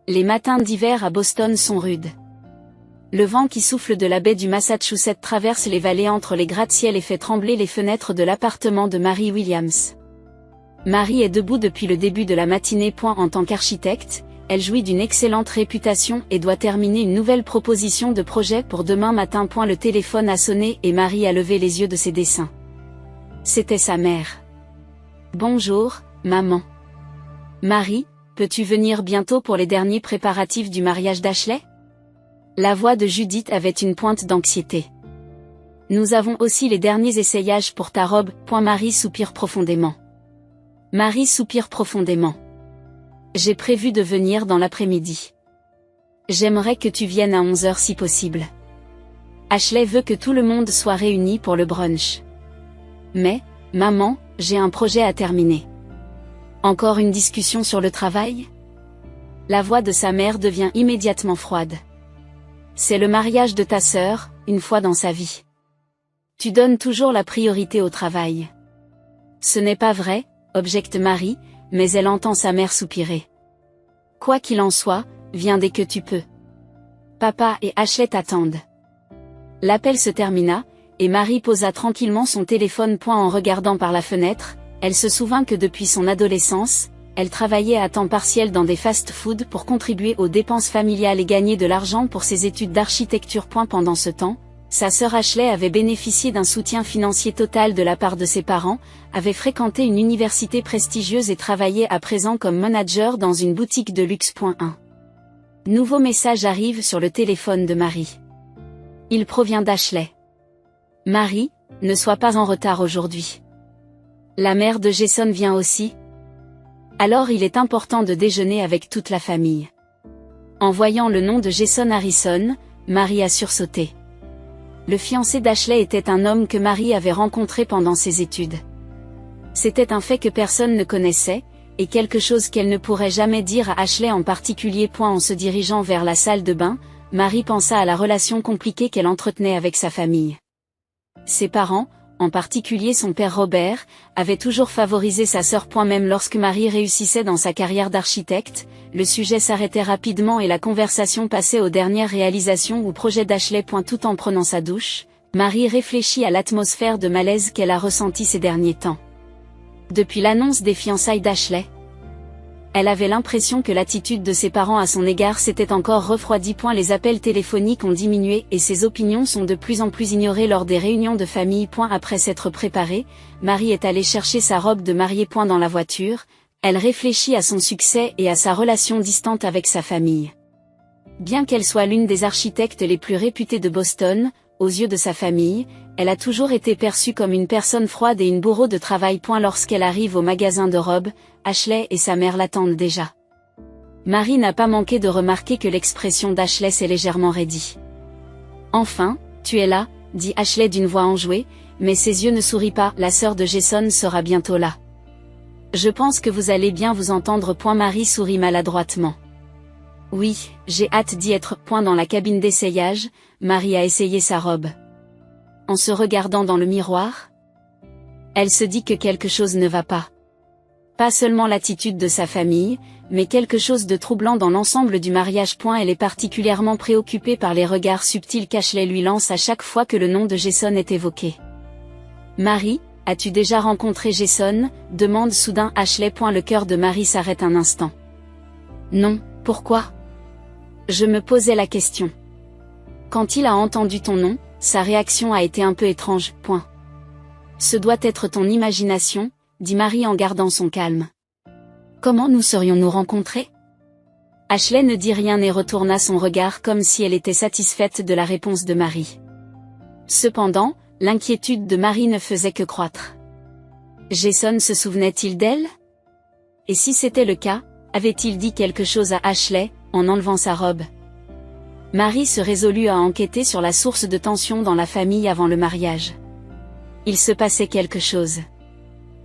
Les matins d'hiver à Boston sont rudes. Le vent qui souffle de la baie du Massachusetts traverse les vallées entre les gratte-ciel et fait trembler les fenêtres de l'appartement de Mary Williams. Mary est debout depuis le début de la matinée. En tant qu'architecte, elle jouit d'une excellente réputation et doit terminer une nouvelle proposition de projet pour demain matin. Le téléphone a sonné et Mary a levé les yeux de ses dessins. C'était sa mère. Bonjour, maman. Mary, peux-tu venir bientôt pour les derniers préparatifs du mariage d'Ashley? La voix de Judith avait une pointe d'anxiété. Nous avons aussi les derniers essayages pour ta robe. Mary soupire profondément. Mary soupire profondément. J'ai prévu de venir dans l'après-midi. J'aimerais que tu viennes à 11h si possible. Ashley veut que tout le monde soit réuni pour le brunch. Mais, maman, j'ai un projet à terminer. Encore une discussion sur le travail? La voix de sa mère devient immédiatement froide. C'est le mariage de ta sœur, une fois dans sa vie. Tu donnes toujours la priorité au travail. Ce n'est pas vrai, objecte Mary, mais elle entend sa mère soupirer. Quoi qu'il en soit, viens dès que tu peux. Papa et Ashley t'attendent. L'appel se termina, et Mary posa tranquillement son téléphone. En regardant par la fenêtre, elle se souvint que depuis son adolescence, elle travaillait à temps partiel dans des fast-foods pour contribuer aux dépenses familiales et gagner de l'argent pour ses études d'architecture. Pendant ce temps, sa sœur Ashley avait bénéficié d'un soutien financier total de la part de ses parents, avait fréquenté une université prestigieuse et travaillait à présent comme manager dans une boutique de luxe. Un nouveau message arrive sur le téléphone de Mary. Il provient d'Ashley. Mary, ne sois pas en retard aujourd'hui. La mère de Jason vient aussi. Alors il est important de déjeuner avec toute la famille. En voyant le nom de Jason Harrison, Mary a sursauté. Le fiancé d'Ashley était un homme que Mary avait rencontré pendant ses études. C'était un fait que personne ne connaissait, et quelque chose qu'elle ne pourrait jamais dire à Ashley en particulier. En se dirigeant vers la salle de bain, Mary pensa à la relation compliquée qu'elle entretenait avec sa famille. Ses parents, en particulier son père Robert, avait toujours favorisé sa sœur. Même lorsque Mary réussissait dans sa carrière d'architecte, le sujet s'arrêtait rapidement et la conversation passait aux dernières réalisations ou projets d'Ashley. Tout en prenant sa douche, Mary réfléchit à l'atmosphère de malaise qu'elle a ressentie ces derniers temps. Depuis l'annonce des fiançailles d'Ashley, elle avait l'impression que l'attitude de ses parents à son égard s'était encore refroidie. Les appels téléphoniques ont diminué et ses opinions sont de plus en plus ignorées lors des réunions de famille. Après s'être préparée, Mary est allée chercher sa robe de mariée. Dans la voiture, elle réfléchit à son succès et à sa relation distante avec sa famille. Bien qu'elle soit l'une des architectes les plus réputées de Boston, aux yeux de sa famille, elle a toujours été perçue comme une personne froide et une bourreau de travail. Lorsqu'elle arrive au magasin de robes, Ashley et sa mère l'attendent déjà. Mary n'a pas manqué de remarquer que l'expression d'Ashley s'est légèrement raidie. Enfin, tu es là, dit Ashley d'une voix enjouée, mais ses yeux ne sourient pas. La sœur de Jason sera bientôt là. Je pense que vous allez bien vous entendre. Mary sourit maladroitement. Oui, j'ai hâte d'y être. Dans la cabine d'essayage, Mary a essayé sa robe. En se regardant dans le miroir, elle se dit que quelque chose ne va pas. Pas seulement l'attitude de sa famille, mais quelque chose de troublant dans l'ensemble du mariage. Elle est particulièrement préoccupée par les regards subtils qu'Ashley lui lance à chaque fois que le nom de Jason est évoqué. Mary, as-tu déjà rencontré Jason? Demande soudain Ashley. Le cœur de Mary s'arrête un instant. Non, pourquoi? Je me posais la question. Quand il a entendu ton nom, sa réaction a été un peu étrange. Ce doit être ton imagination, dit Mary en gardant son calme. Comment nous serions-nous rencontrés? Ashley ne dit rien et retourna son regard comme si elle était satisfaite de la réponse de Mary. Cependant, l'inquiétude de Mary ne faisait que croître. Jason se souvenait-il d'elle? Et si c'était le cas, avait-il dit quelque chose à Ashley, en enlevant sa robe? Mary se résolut à enquêter sur la source de tension dans la famille avant le mariage. Il se passait quelque chose.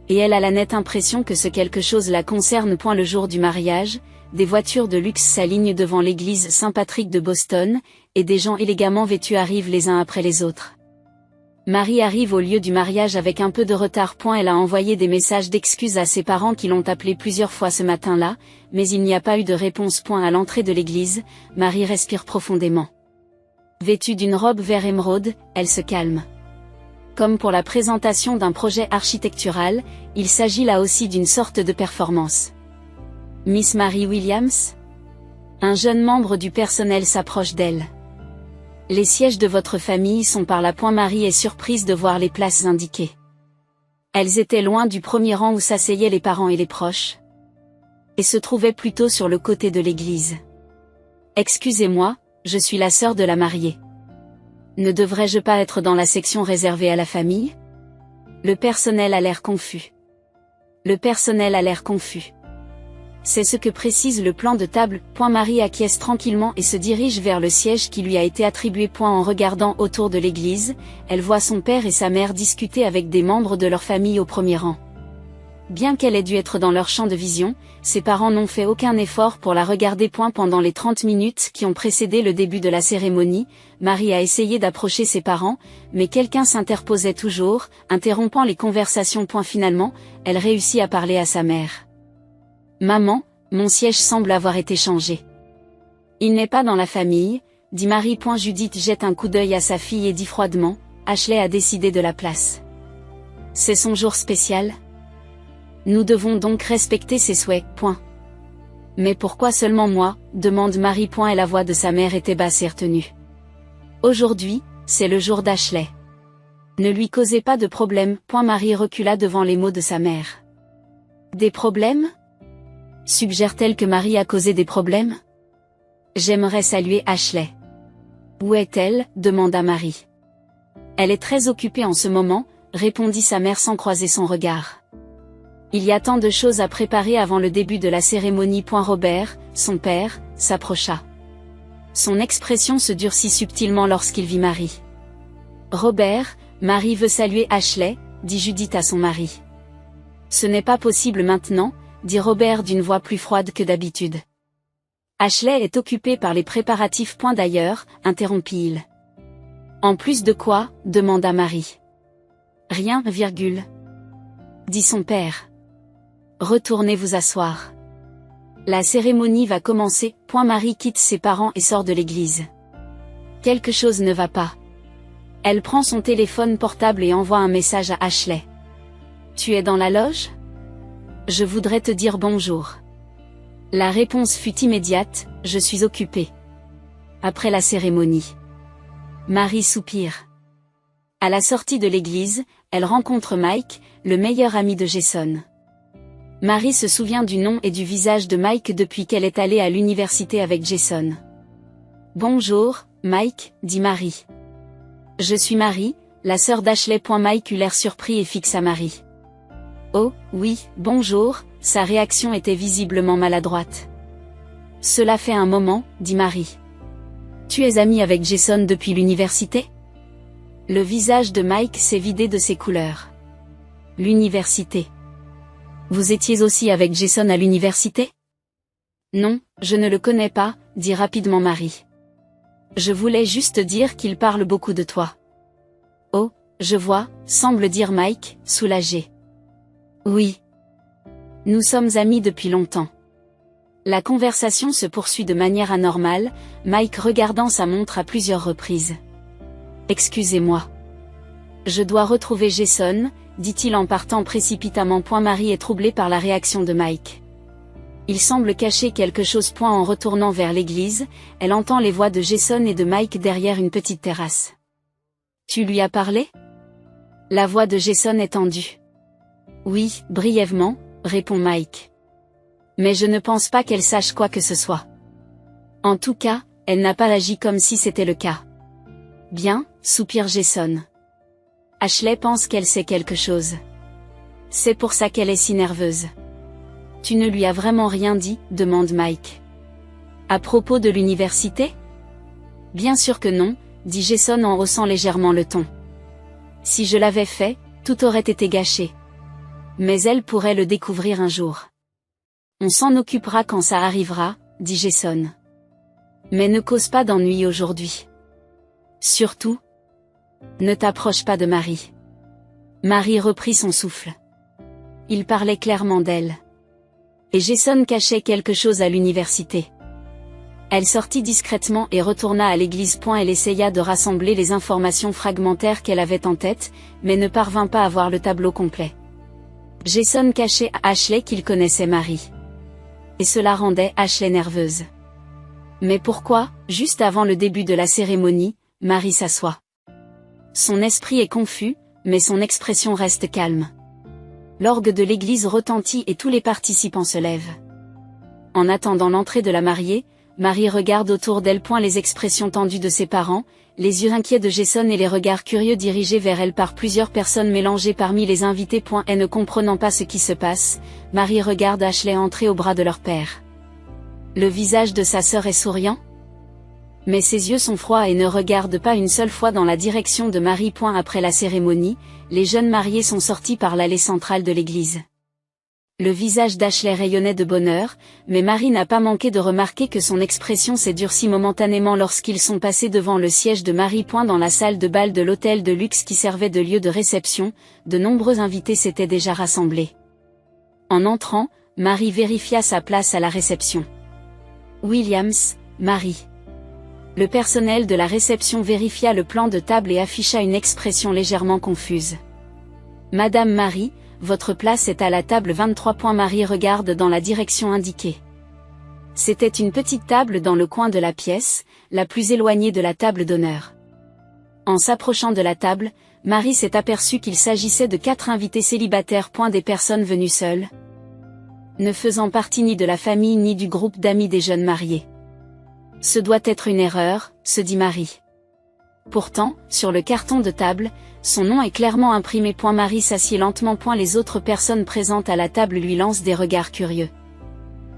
Et elle a la nette impression que ce quelque chose la concerne. Le jour du mariage, des voitures de luxe s'alignent devant l'église Saint-Patrick de Boston, et des gens élégamment vêtus arrivent les uns après les autres. Marie arrive au lieu du mariage avec un peu de retard. Elle a envoyé des messages d'excuses à ses parents qui l'ont appelée plusieurs fois ce matin-là, mais il n'y a pas eu de réponse. À l'entrée de l'église, Marie respire profondément. Vêtue d'une robe vert émeraude, elle se calme. Comme pour la présentation d'un projet architectural, il s'agit là aussi d'une sorte de performance. Miss Mary Williams? Un jeune membre du personnel s'approche d'elle. Les sièges de votre famille sont par là. Marie est surprise de voir les places indiquées. Elles étaient loin du premier rang où s'asseyaient les parents et les proches, et se trouvaient plutôt sur le côté de l'église. Excusez-moi, je suis la sœur de la mariée. Ne devrais-je pas être dans la section réservée à la famille? Le personnel a l'air confus. C'est ce que précise le plan de table. Marie acquiesce tranquillement et se dirige vers le siège qui lui a été attribué. En regardant autour de l'église, elle voit son père et sa mère discuter avec des membres de leur famille au premier rang. Bien qu'elle ait dû être dans leur champ de vision, ses parents n'ont fait aucun effort pour la regarder. Pendant les 30 minutes qui ont précédé le début de la cérémonie, Marie a essayé d'approcher ses parents, mais quelqu'un s'interposait toujours, interrompant les conversations. Finalement, elle réussit à parler à sa mère. Maman, mon siège semble avoir été changé. Il n'est pas dans la famille, dit Marie. Judith jette un coup d'œil à sa fille et dit froidement, Ashley a décidé de la place. C'est son jour spécial. Nous devons donc respecter ses souhaits. Mais pourquoi seulement moi, demande Marie. Et la voix de sa mère était basse et retenue. Aujourd'hui, c'est le jour d'Ashley. Ne lui causez pas de problème. Marie recula devant les mots de sa mère. Des problèmes? Suggère-t-elle que Marie a causé des problèmes? J'aimerais saluer Ashley. Où est-elle? Demanda Marie. Elle est très occupée en ce moment, répondit sa mère sans croiser son regard. Il y a tant de choses à préparer avant le début de la cérémonie. Robert, son père, s'approcha. Son expression se durcit subtilement lorsqu'il vit Marie. Robert, Marie veut saluer Ashley, dit Judith à son mari. Ce n'est pas possible maintenant, dit Robert d'une voix plus froide que d'habitude. Ashley est occupée par les préparatifs. D'ailleurs, interrompit-il. En plus de quoi? Demanda Marie. Rien, dit son père. Retournez vous asseoir. La cérémonie va commencer. Marie quitte ses parents et sort de l'église. Quelque chose ne va pas. Elle prend son téléphone portable et envoie un message à Ashley. Tu es dans la loge? Je voudrais te dire bonjour. La réponse fut immédiate, je suis occupée. Après la cérémonie. Marie soupire. À la sortie de l'église, elle rencontre Mike, le meilleur ami de Jason. Marie se souvient du nom et du visage de Mike depuis qu'elle est allée à l'université avec Jason. Bonjour, Mike, dit Marie. Je suis Marie, la sœur d'Ashley. Mike eut l'air surpris et fixa Marie. Oh, oui, bonjour, sa réaction était visiblement maladroite. Cela fait un moment, dit Marie. Tu es amie avec Jason depuis l'université? Le visage de Mike s'est vidé de ses couleurs. L'université. Vous étiez aussi avec Jason à l'université? Non, je ne le connais pas, dit rapidement Marie. Je voulais juste dire qu'il parle beaucoup de toi. Oh, je vois, semble dire Mike, soulagé. Oui. Nous sommes amis depuis longtemps. La conversation se poursuit de manière anormale, Mike regardant sa montre à plusieurs reprises. Excusez-moi. Je dois retrouver Jason, dit-il en partant précipitamment. Marie est troublée par la réaction de Mike. Il semble cacher quelque chose. En retournant vers l'église, elle entend les voix de Jason et de Mike derrière une petite terrasse. Tu lui as parlé? La voix de Jason est tendue. Oui, brièvement, répond Mike. Mais je ne pense pas qu'elle sache quoi que ce soit. En tout cas, elle n'a pas agi comme si c'était le cas. Bien, soupire Jason. Ashley pense qu'elle sait quelque chose. C'est pour ça qu'elle est si nerveuse. Tu ne lui as vraiment rien dit, demande Mike. À propos de l'université? Bien sûr que non, dit Jason en haussant légèrement le ton. Si je l'avais fait, tout aurait été gâché. Mais elle pourrait le découvrir un jour. On s'en occupera quand ça arrivera, dit Jason. Mais ne cause pas d'ennui aujourd'hui. Surtout. Ne t'approche pas de Marie. Marie reprit son souffle. Il parlait clairement d'elle. Et Jason cachait quelque chose à l'université. Elle sortit discrètement et retourna à l'église. Elle essaya de rassembler les informations fragmentaires qu'elle avait en tête, mais ne parvint pas à voir le tableau complet. Jason cachait à Ashley qu'il connaissait Marie. Et cela rendait Ashley nerveuse. Mais pourquoi, juste avant le début de la cérémonie, Marie s'assoit? Son esprit est confus, mais son expression reste calme. L'orgue de l'église retentit et tous les participants se lèvent. En attendant l'entrée de la mariée, Marie regarde autour d'elle. Les expressions tendues de ses parents, les yeux inquiets de Jason et les regards curieux dirigés vers elle par plusieurs personnes mélangées parmi les invités. Et ne comprenant pas ce qui se passe, Marie regarde Ashley entrer au bras de leur père. Le visage de sa sœur est souriant, mais ses yeux sont froids et ne regardent pas une seule fois dans la direction de Marie. Après la cérémonie, les jeunes mariés sont sortis par l'allée centrale de l'église. Le visage d'Ashley rayonnait de bonheur, mais Marie n'a pas manqué de remarquer que son expression s'est durcie momentanément lorsqu'ils sont passés devant le siège de Marie. Dans la salle de bal de l'hôtel de luxe qui servait de lieu de réception, de nombreux invités s'étaient déjà rassemblés. En entrant, Marie vérifia sa place à la réception. Williams, Marie. Le personnel de la réception vérifia le plan de table et afficha une expression légèrement confuse. Madame Marie, votre place est à la table 23. Marie regarde dans la direction indiquée. C'était une petite table dans le coin de la pièce, la plus éloignée de la table d'honneur. En s'approchant de la table, Marie s'est aperçue qu'il s'agissait de 4 invités célibataires. Des personnes venues seules, ne faisant partie ni de la famille ni du groupe d'amis des jeunes mariés. Ce doit être une erreur, se dit Marie. Pourtant, sur le carton de table, son nom est clairement imprimé. Marie s'assied lentement. Les autres personnes présentes à la table lui lancent des regards curieux.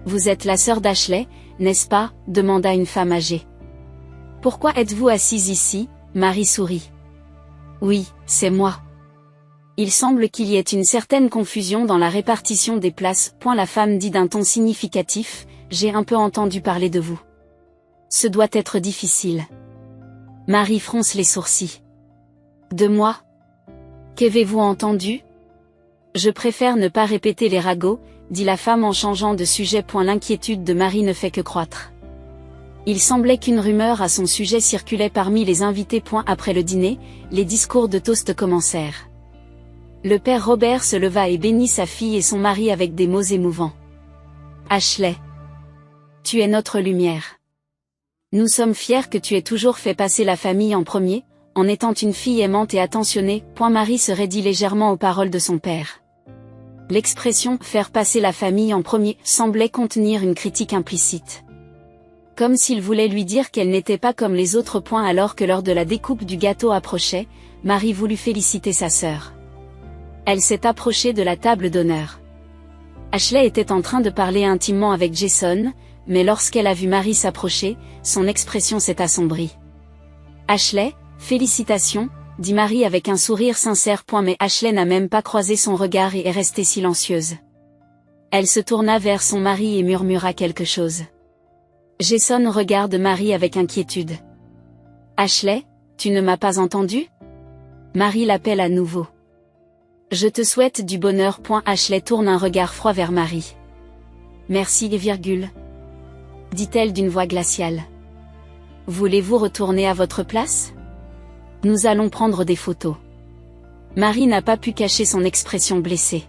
Vous êtes la sœur d'Ashley, n'est-ce pas? Demanda une femme âgée. Pourquoi êtes-vous assise ici? Marie sourit. Oui, c'est moi. Il semble qu'il y ait une certaine confusion dans la répartition des places. La femme dit d'un ton significatif, j'ai un peu entendu parler de vous. Ce doit être difficile. Marie fronce les sourcils. De moi? Qu'avez-vous entendu? Je préfère ne pas répéter les ragots, dit la femme en changeant de sujet. L'inquiétude de Marie ne fait que croître. Il semblait qu'une rumeur à son sujet circulait parmi les invités. Après le dîner, les discours de toast commencèrent. Le père Robert se leva et bénit sa fille et son mari avec des mots émouvants. Ashley, tu es notre lumière. Nous sommes fiers que tu aies toujours fait passer la famille en premier, en étant une fille aimante et attentionnée. Marie se raidit légèrement aux paroles de son père. L'expression « faire passer la famille en premier » semblait contenir une critique implicite. Comme s'il voulait lui dire qu'elle n'était pas comme les autres. Alors que l'heure de la découpe du gâteau approchait, Marie voulut féliciter sa sœur. Elle s'est approchée de la table d'honneur. Ashley était en train de parler intimement avec Jason, mais lorsqu'elle a vu Marie s'approcher, son expression s'est assombrie. Ashley, félicitations, dit Marie avec un sourire sincère. Mais Ashley n'a même pas croisé son regard et est restée silencieuse. Elle se tourna vers son mari et murmura quelque chose. Jason regarde Marie avec inquiétude. Ashley, tu ne m'as pas entendu? Marie l'appelle à nouveau. Je te souhaite du bonheur. Ashley tourne un regard froid vers Marie. Merci, dit-elle d'une voix glaciale. Voulez-vous retourner à votre place? Nous allons prendre des photos. Marie n'a pas pu cacher son expression blessée.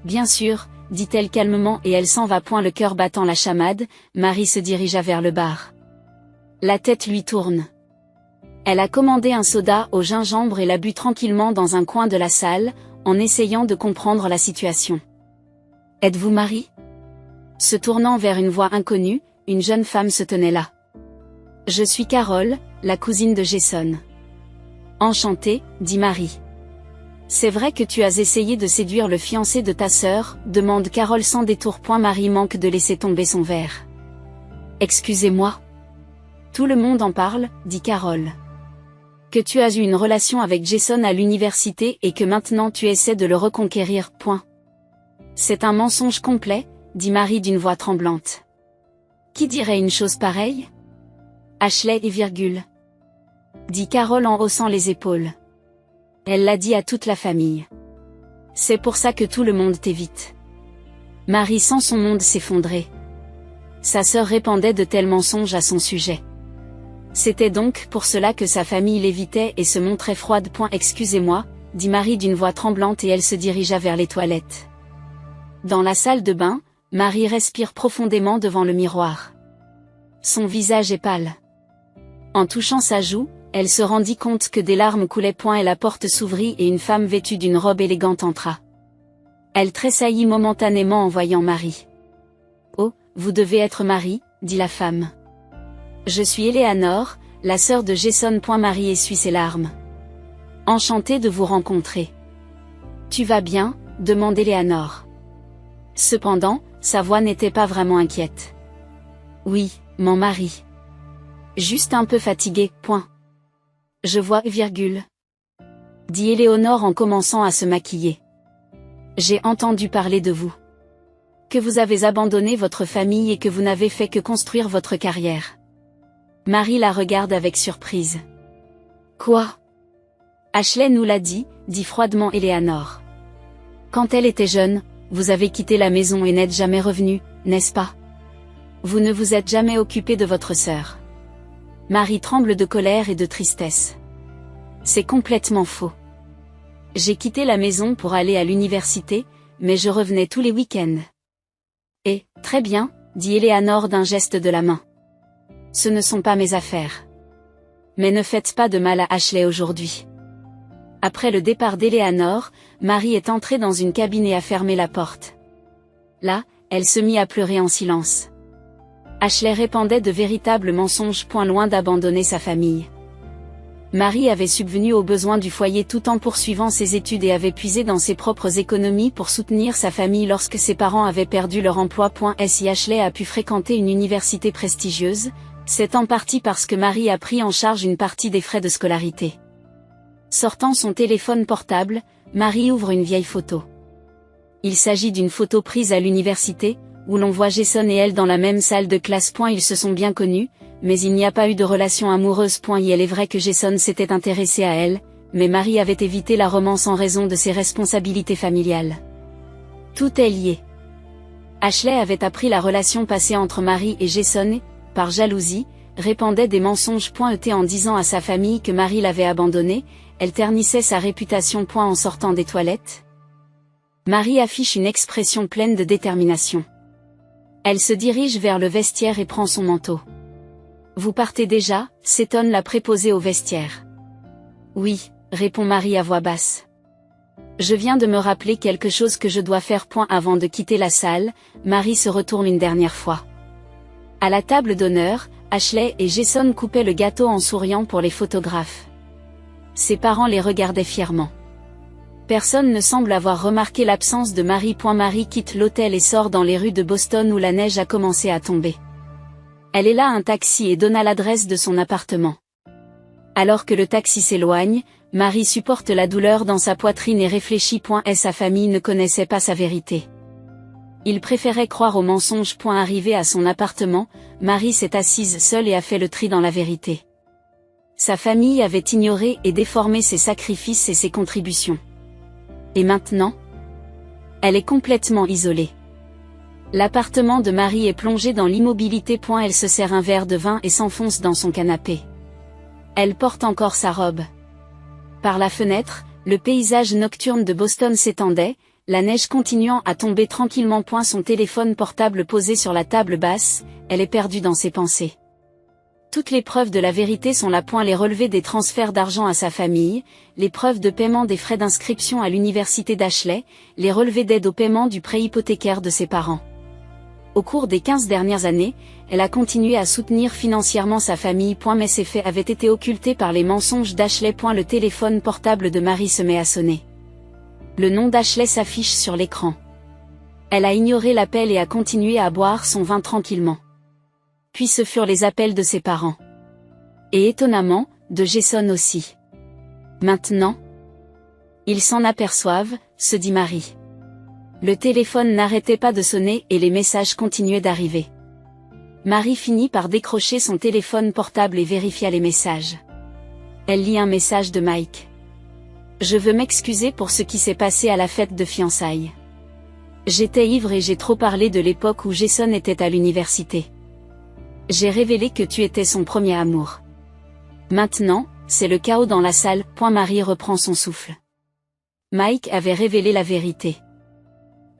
Bien sûr, dit-elle calmement et elle s'en va. Le cœur battant la chamade, Marie se dirigea vers le bar. La tête lui tourne. Elle a commandé un soda au gingembre et l'a bu tranquillement dans un coin de la salle, en essayant de comprendre la situation. Êtes-vous Marie? Se tournant vers une voix inconnue, une jeune femme se tenait là. Je suis Carole, la cousine de Jason. Enchantée, dit Marie. C'est vrai que tu as essayé de séduire le fiancé de ta sœur, demande Carole sans détour. Marie manque de laisser tomber son verre. Excusez-moi. Tout le monde en parle, dit Carole. Que tu as eu une relation avec Jason à l'université et que maintenant tu essaies de le reconquérir. C'est un mensonge complet, dit Marie d'une voix tremblante. Qui dirait une chose pareille? Ashley dit Carole en haussant les épaules. Elle l'a dit à toute la famille. C'est pour ça que tout le monde t'évite. Marie sent son monde s'effondrer. Sa sœur répandait de tels mensonges à son sujet. C'était donc pour cela que sa famille l'évitait et se montrait froide. Excusez-moi, dit Marie d'une voix tremblante et elle se dirigea vers les toilettes. Dans la salle de bain, Marie respire profondément devant le miroir. Son visage est pâle. En touchant sa joue, elle se rendit compte que des larmes coulaient. Et la porte s'ouvrit et une femme vêtue d'une robe élégante entra. Elle tressaillit momentanément en voyant Marie. « Oh, vous devez être Marie, dit la femme. Je suis Eleanor, la sœur de Jason. Marie essuie ses larmes. Enchantée de vous rencontrer. Tu vas bien, demande Eleanor. Cependant, sa voix n'était pas vraiment inquiète. Oui, mon mari. Juste un peu fatiguée. Je vois, dit Éléonore en commençant à se maquiller. J'ai entendu parler de vous. Que vous avez abandonné votre famille et que vous n'avez fait que construire votre carrière. Marie la regarde avec surprise. Quoi? Ashley nous l'a dit froidement Éléonore. Quand elle était jeune, vous avez quitté la maison et n'êtes jamais revenu, n'est-ce pas? Vous ne vous êtes jamais occupé de votre sœur. Marie tremble de colère et de tristesse. C'est complètement faux. J'ai quitté la maison pour aller à l'université, mais je revenais tous les week-ends. Et, très bien, dit Éléonore d'un geste de la main. Ce ne sont pas mes affaires. Mais ne faites pas de mal à Ashley aujourd'hui. Après le départ d'Éléonore, Marie est entrée dans une cabine et a fermé la porte. Là, elle se mit à pleurer en silence. Ashley répandait de véritables mensonges. Loin d'abandonner sa famille. Marie avait subvenu aux besoins du foyer tout en poursuivant ses études et avait puisé dans ses propres économies pour soutenir sa famille lorsque ses parents avaient perdu leur emploi. Si Ashley a pu fréquenter une université prestigieuse, c'est en partie parce que Marie a pris en charge une partie des frais de scolarité. Sortant son téléphone portable, Marie ouvre une vieille photo. Il s'agit d'une photo prise à l'université, où l'on voit Jason et elle dans la même salle de classe. Ils se sont bien connus, mais il n'y a pas eu de relation amoureuse. Il est vrai que Jason s'était intéressé à elle, mais Marie avait évité la romance en raison de ses responsabilités familiales. Tout est lié. Ashley avait appris la relation passée entre Marie et Jason et, par jalousie, répandait des mensonges. En disant à sa famille que Marie l'avait abandonnée, elle ternissait sa réputation. En sortant des toilettes, Marie affiche une expression pleine de détermination. Elle se dirige vers le vestiaire et prend son manteau. « Vous partez déjà » s'étonne la préposée au vestiaire. « Oui » répond Marie à voix basse. « Je viens de me rappeler quelque chose que je dois faire. » Avant de quitter la salle, Marie se retourne une dernière fois. À la table d'honneur, Ashley et Jason coupaient le gâteau en souriant pour les photographes. Ses parents les regardaient fièrement. Personne ne semble avoir remarqué l'absence de Marie. Marie quitte l'hôtel et sort dans les rues de Boston où la neige a commencé à tomber. Elle est là un taxi et donna l'adresse de son appartement. Alors que le taxi s'éloigne, Marie supporte la douleur dans sa poitrine et réfléchit. Sa famille ne connaissait pas sa vérité. Il préférait croire aux mensonges. Arrivée à son appartement, Marie s'est assise seule et a fait le tri dans la vérité. Sa famille avait ignoré et déformé ses sacrifices et ses contributions. Et maintenant? Elle est complètement isolée. L'appartement de Marie est plongé dans l'immobilité. Elle se sert un verre de vin et s'enfonce dans son canapé. Elle porte encore sa robe. Par la fenêtre, le paysage nocturne de Boston s'étendait, la neige continuant à tomber tranquillement. Son téléphone portable posé sur la table basse, elle est perdue dans ses pensées. Toutes les preuves de la vérité sont là. Les relevés des transferts d'argent à sa famille, les preuves de paiement des frais d'inscription à l'université d'Ashley, les relevés d'aide au paiement du prêt hypothécaire de ses parents. Au cours des 15 dernières années, elle a continué à soutenir financièrement sa famille. Mais ces faits avaient été occultés par les mensonges d'Ashley. Le téléphone portable de Marie se met à sonner. Le nom d'Ashley s'affiche sur l'écran. Elle a ignoré l'appel et a continué à boire son vin tranquillement. Puis ce furent les appels de ses parents. Et étonnamment, de Jason aussi. Maintenant, ils s'en aperçoivent, se dit Marie. Le téléphone n'arrêtait pas de sonner et les messages continuaient d'arriver. Marie finit par décrocher son téléphone portable et vérifia les messages. Elle lit un message de Mike. Je veux m'excuser pour ce qui s'est passé à la fête de fiançailles. J'étais ivre et j'ai trop parlé de l'époque où Jason était à l'université. J'ai révélé que tu étais son premier amour. Maintenant, c'est le chaos dans la salle. Marie reprend son souffle. Mike avait révélé la vérité.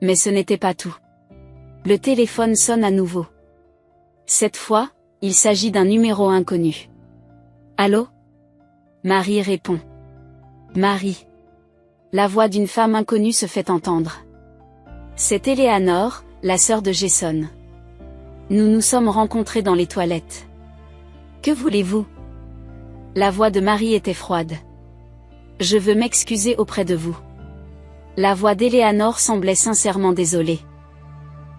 Mais ce n'était pas tout. Le téléphone sonne à nouveau. Cette fois, il s'agit d'un numéro inconnu. Allô? Marie répond. Marie. La voix d'une femme inconnue se fait entendre. C'est Eleanor, la sœur de Jason. Nous nous sommes rencontrés dans les toilettes. Que voulez-vous? La voix de Marie était froide. Je veux m'excuser auprès de vous. La voix d'Eleanor semblait sincèrement désolée.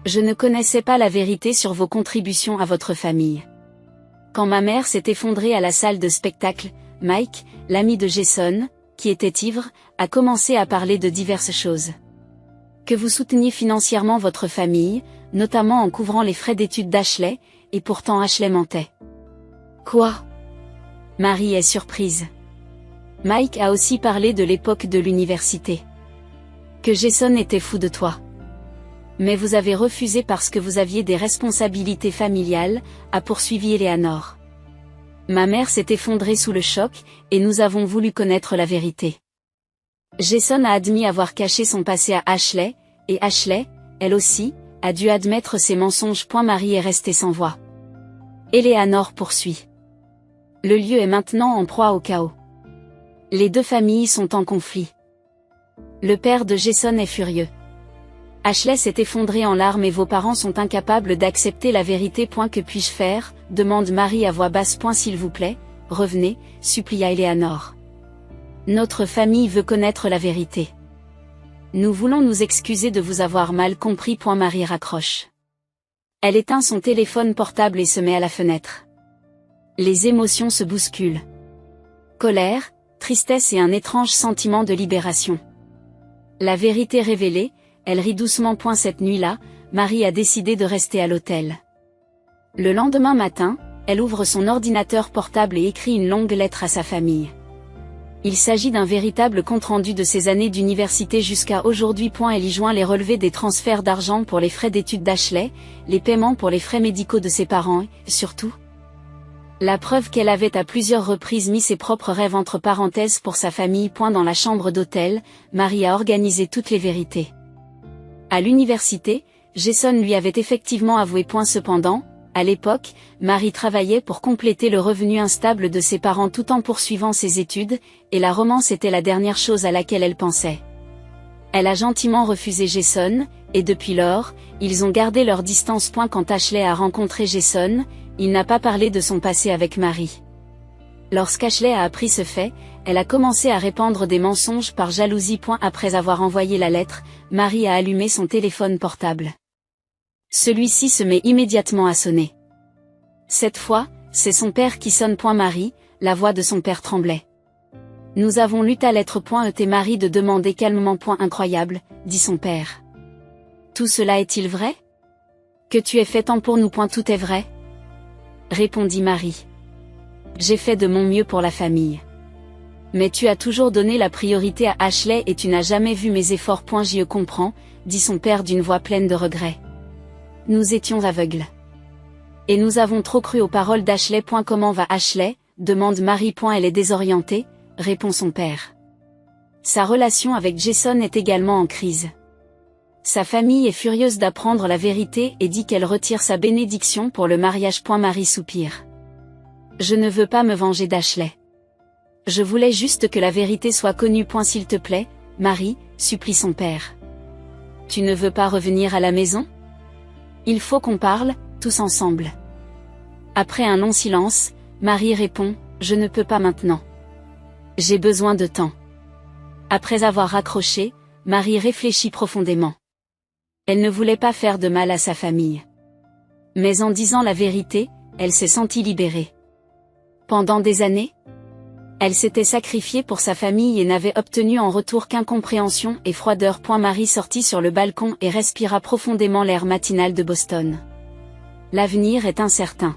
Je ne connaissais pas la vérité sur vos contributions à votre famille. Quand ma mère s'est effondrée à la salle de spectacle, Mike, l'ami de Jason, qui était ivre, a commencé à parler de diverses choses. Que vous souteniez financièrement votre famille, notamment en couvrant les frais d'études d'Ashley, et pourtant Ashley mentait. Quoi? Marie est surprise. Mike a aussi parlé de l'époque de l'université. Que Jason était fou de toi. Mais vous avez refusé parce que vous aviez des responsabilités familiales, a poursuivi Eleanor. Ma mère s'est effondrée sous le choc, et nous avons voulu connaître la vérité. Jason a admis avoir caché son passé à Ashley, et Ashley, elle aussi, a dû admettre ses mensonges. Marie est restée sans voix. Eleanor poursuit. Le lieu est maintenant en proie au chaos. Les deux familles sont en conflit. Le père de Jason est furieux. Ashley s'est effondrée en larmes et vos parents sont incapables d'accepter la vérité. Que puis-je faire? Demande Marie à voix basse. S'il vous plaît, revenez, supplia Eleanor. Notre famille veut connaître la vérité. Nous voulons nous excuser de vous avoir mal compris. Marie raccroche. Elle éteint son téléphone portable et se met à la fenêtre. Les émotions se bousculent. Colère, tristesse et un étrange sentiment de libération. La vérité révélée, elle rit doucement. Cette nuit-là, Marie a décidé de rester à l'hôtel. Le lendemain matin, elle ouvre son ordinateur portable et écrit une longue lettre à sa famille. Il s'agit d'un véritable compte-rendu de ses années d'université jusqu'à aujourd'hui. Elle y joint les relevés des transferts d'argent pour les frais d'études d'Ashley, les paiements pour les frais médicaux de ses parents et, surtout, la preuve qu'elle avait à plusieurs reprises mis ses propres rêves entre parenthèses pour sa famille. Dans la chambre d'hôtel, Marie a organisé toutes les vérités. À l'université, Jason lui avait effectivement avoué. Cependant, à l'époque, Marie travaillait pour compléter le revenu instable de ses parents tout en poursuivant ses études, et la romance était la dernière chose à laquelle elle pensait. Elle a gentiment refusé Jason, et depuis lors, ils ont gardé leur distance. Quand Ashley a rencontré Jason, il n'a pas parlé de son passé avec Marie. Lorsqu'Ashley a appris ce fait, elle a commencé à répandre des mensonges par jalousie. Après avoir envoyé la lettre, Marie a allumé son téléphone portable. Celui-ci se met immédiatement à sonner. Cette fois, c'est son père qui sonne. Marie, la voix de son père tremblait. Nous avons lu ta lettre. Marie de demander calmement. Incroyable, dit son père. Tout cela est-il vrai? Que tu aies fait tant pour nous. Tout est vrai? Répondit Marie. J'ai fait de mon mieux pour la famille. Mais tu as toujours donné la priorité à Ashley et tu n'as jamais vu mes efforts. Je comprends, dit son père d'une voix pleine de regret. Nous étions aveugles. Et nous avons trop cru aux paroles d'Ashley. Comment va Ashley? Demande Marie. Elle est désorientée, répond son père. Sa relation avec Jason est également en crise. Sa famille est furieuse d'apprendre la vérité et dit qu'elle retire sa bénédiction pour le mariage. Marie soupire. Je ne veux pas me venger d'Ashley. Je voulais juste que la vérité soit connue. S'il te plaît, Marie, supplie son père. Tu ne veux pas revenir à la maison? Il faut qu'on parle, tous ensemble. Après un long silence, Marie répond, je ne peux pas maintenant. J'ai besoin de temps. Après avoir raccroché, Marie réfléchit profondément. Elle ne voulait pas faire de mal à sa famille. Mais en disant la vérité, elle s'est sentie libérée. Pendant des années, elle s'était sacrifiée pour sa famille et n'avait obtenu en retour qu'incompréhension et froideur. Marie sortit sur le balcon et respira profondément l'air matinal de Boston. L'avenir est incertain.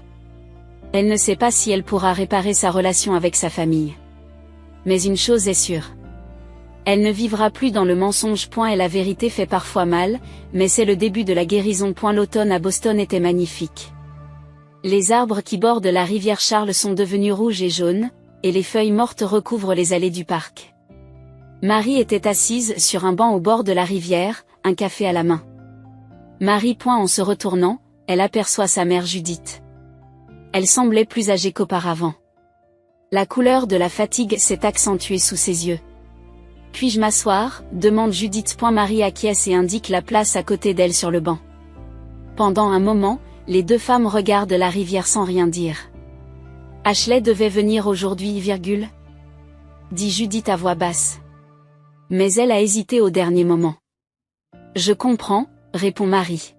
Elle ne sait pas si elle pourra réparer sa relation avec sa famille. Mais une chose est sûre. Elle ne vivra plus dans le mensonge. Et la vérité fait parfois mal, mais c'est le début de la guérison. L'automne à Boston était magnifique. Les arbres qui bordent la rivière Charles sont devenus rouges et jaunes, et les feuilles mortes recouvrent les allées du parc. Marie était assise sur un banc au bord de la rivière, un café à la main. Marie. En se retournant, elle aperçoit sa mère Judith. Elle semblait plus âgée qu'auparavant. La couleur de la fatigue s'est accentuée sous ses yeux. Puis-je m'asseoir ? Demande Judith. Marie acquiesce et indique la place à côté d'elle sur le banc. Pendant un moment, les deux femmes regardent la rivière sans rien dire. Ashley devait venir aujourd'hui, dit Judith à voix basse. Mais elle a hésité au dernier moment. Je comprends, répond Marie.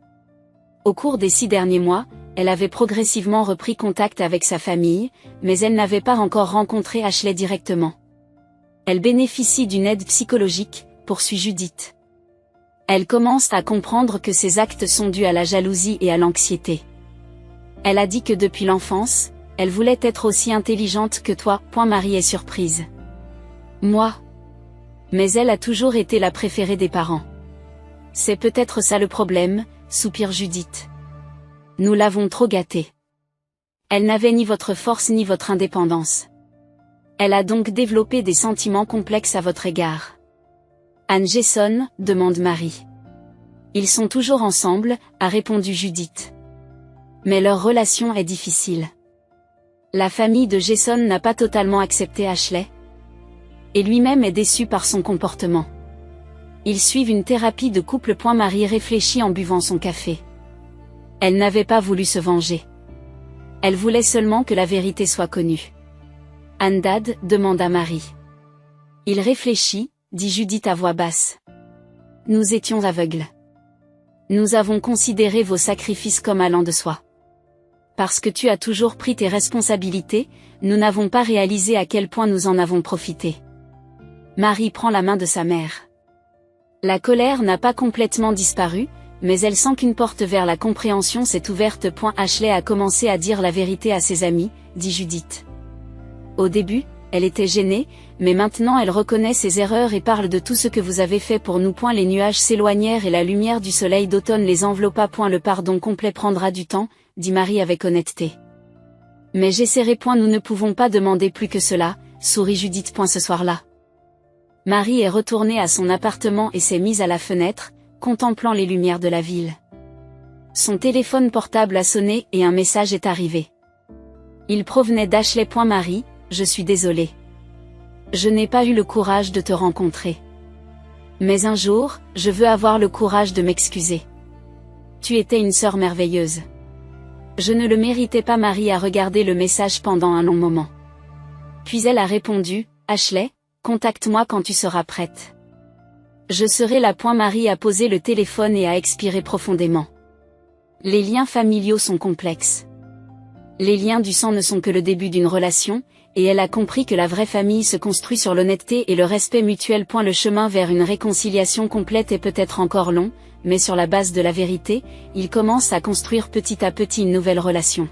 Au cours des 6 derniers mois, elle avait progressivement repris contact avec sa famille, mais elle n'avait pas encore rencontré Ashley directement. Elle bénéficie d'une aide psychologique, poursuit Judith. Elle commence à comprendre que ses actes sont dus à la jalousie et à l'anxiété. Elle a dit que depuis l'enfance, elle voulait être aussi intelligente que toi. Marie est surprise. Moi. Mais elle a toujours été la préférée des parents. C'est peut-être ça le problème, soupire Judith. Nous l'avons trop gâtée. Elle n'avait ni votre force ni votre indépendance. Elle a donc développé des sentiments complexes à votre égard. Anne Jason, demande Marie. Ils sont toujours ensemble, a répondu Judith. Mais leur relation est difficile. La famille de Jason n'a pas totalement accepté Ashley. Et lui-même est déçu par son comportement. Ils suivent une thérapie de couple. Marie réfléchit en buvant son café. Elle n'avait pas voulu se venger. Elle voulait seulement que la vérité soit connue. Anne Dad, demanda Marie. Il réfléchit, dit Judith à voix basse. Nous étions aveugles. Nous avons considéré vos sacrifices comme allant de soi. Parce que tu as toujours pris tes responsabilités, nous n'avons pas réalisé à quel point nous en avons profité. Marie prend la main de sa mère. La colère n'a pas complètement disparu, mais elle sent qu'une porte vers la compréhension s'est ouverte. Ashley a commencé à dire la vérité à ses amis, dit Judith. Au début, elle était gênée, mais maintenant elle reconnaît ses erreurs et parle de tout ce que vous avez fait pour nous. Les nuages s'éloignèrent et la lumière du soleil d'automne les enveloppa. Le pardon complet prendra du temps, dit Marie avec honnêteté. Mais j'essaierai. Nous ne pouvons pas demander plus que cela, sourit Judith. Ce soir-là. Marie est retournée à son appartement et s'est mise à la fenêtre, contemplant les lumières de la ville. Son téléphone portable a sonné et un message est arrivé. Il provenait d'Ashley. Marie, je suis désolée. Je n'ai pas eu le courage de te rencontrer. Mais un jour, je veux avoir le courage de m'excuser. Tu étais une sœur merveilleuse. Je ne le méritais pas. Marie a regardé le message pendant un long moment. Puis elle a répondu, Ashley, contacte-moi quand tu seras prête. Je serai là. Marie a posé le téléphone et a expiré profondément. Les liens familiaux sont complexes. Les liens du sang ne sont que le début d'une relation, et elle a compris que la vraie famille se construit sur l'honnêteté et le respect mutuel. Le chemin vers une réconciliation complète est peut-être encore long, mais sur la base de la vérité, il commence à construire petit à petit une nouvelle relation.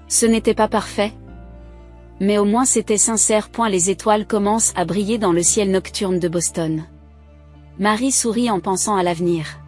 Ce n'était pas parfait, mais au moins c'était sincère. Les étoiles commencent à briller dans le ciel nocturne de Boston. Marie sourit en pensant à l'avenir.